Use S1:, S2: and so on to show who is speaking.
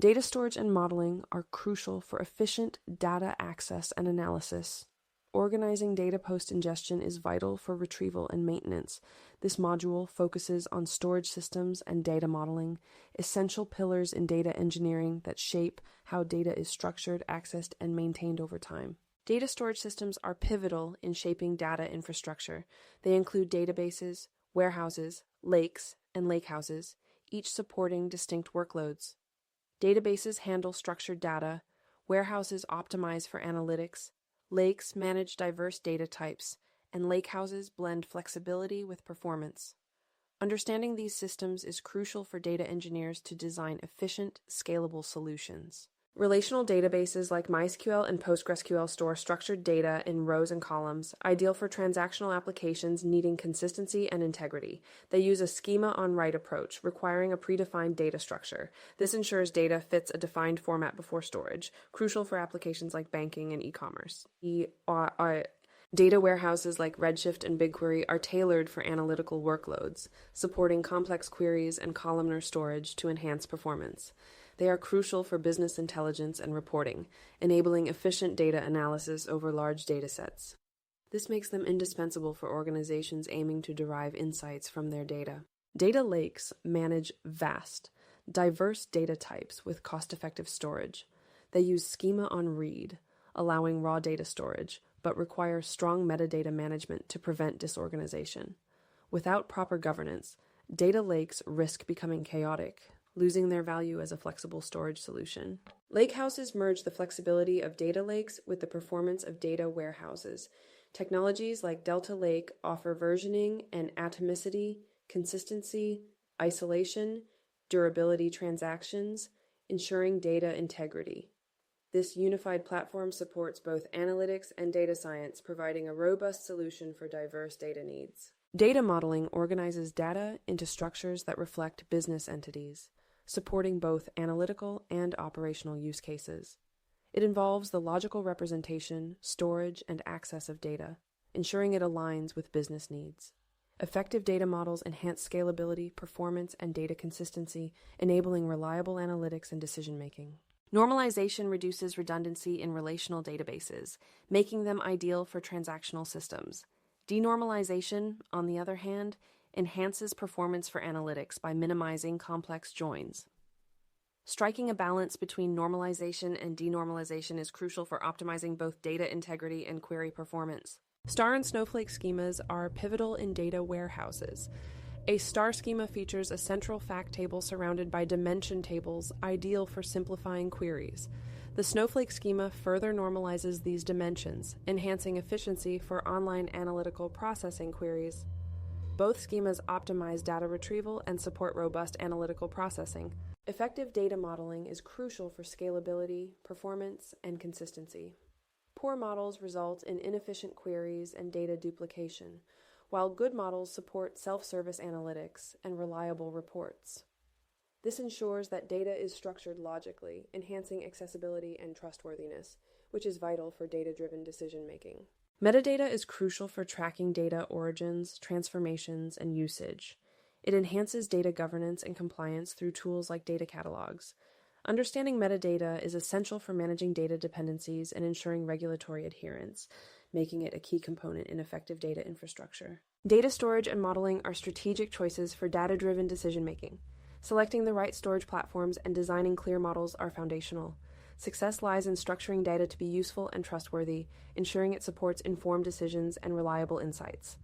S1: Data storage and modeling are crucial for efficient data access and analysis. Organizing data post-ingestion is vital for retrieval and maintenance. This module focuses on storage systems and data modeling, essential pillars in data engineering that shape how data is structured, accessed, and maintained over time. Data storage systems are pivotal in shaping data infrastructure. They include databases, warehouses, lakes, and lakehouses, each supporting distinct workloads. Databases handle structured data, warehouses optimize for analytics, lakes manage diverse data types, and lakehouses blend flexibility with performance. Understanding these systems is crucial for data engineers to design efficient, scalable solutions. Relational databases like MySQL and PostgreSQL store structured data in rows and columns, ideal for transactional applications needing consistency and integrity. They use a schema-on-write approach, requiring a predefined data structure. This ensures data fits a defined format before storage, crucial for applications like banking and e-commerce. Data warehouses like Redshift and BigQuery are tailored for analytical workloads, supporting complex queries and columnar storage to enhance performance. They are crucial for business intelligence and reporting, enabling efficient data analysis over large datasets. This makes them indispensable for organizations aiming to derive insights from their data. Data lakes manage vast, diverse data types with cost-effective storage. They use schema-on-read, allowing raw data storage, but require strong metadata management to prevent disorganization. Without proper governance, data lakes risk becoming chaotic, losing their value as a flexible storage solution. Lakehouses merge the flexibility of data lakes with the performance of data warehouses. Technologies like Delta Lake offer versioning and atomicity, consistency, isolation, durability transactions, ensuring data integrity. This unified platform supports both analytics and data science, providing a robust solution for diverse data needs. Data modeling organizes data into structures that reflect business entities, supporting both analytical and operational use cases. It involves the logical representation, storage, and access of data, ensuring it aligns with business needs. Effective data models enhance scalability, performance, and data consistency, enabling reliable analytics and decision-making. Normalization reduces redundancy in relational databases, making them ideal for transactional systems. Denormalization, on the other hand, enhances performance for analytics by minimizing complex joins. Striking a balance between normalization and denormalization is crucial for optimizing both data integrity and query performance. Star and Snowflake schemas are pivotal in data warehouses. A star schema features a central fact table surrounded by dimension tables, ideal for simplifying queries. The Snowflake schema further normalizes these dimensions, enhancing efficiency for online analytical processing queries. Both schemas optimize data retrieval and support robust analytical processing. Effective data modeling is crucial for scalability, performance, and consistency. Poor models result in inefficient queries and data duplication, while good models support self-service analytics and reliable reports. This ensures that data is structured logically, enhancing accessibility and trustworthiness, which is vital for data-driven decision-making. Metadata is crucial for tracking data origins, transformations, and usage. It enhances data governance and compliance through tools like data catalogs. Understanding metadata is essential for managing data dependencies and ensuring regulatory adherence, making it a key component in effective data infrastructure. Data storage and modeling are strategic choices for data-driven decision-making. Selecting the right storage platforms and designing clear models are foundational. Success lies in structuring data to be useful and trustworthy, ensuring it supports informed decisions and reliable insights.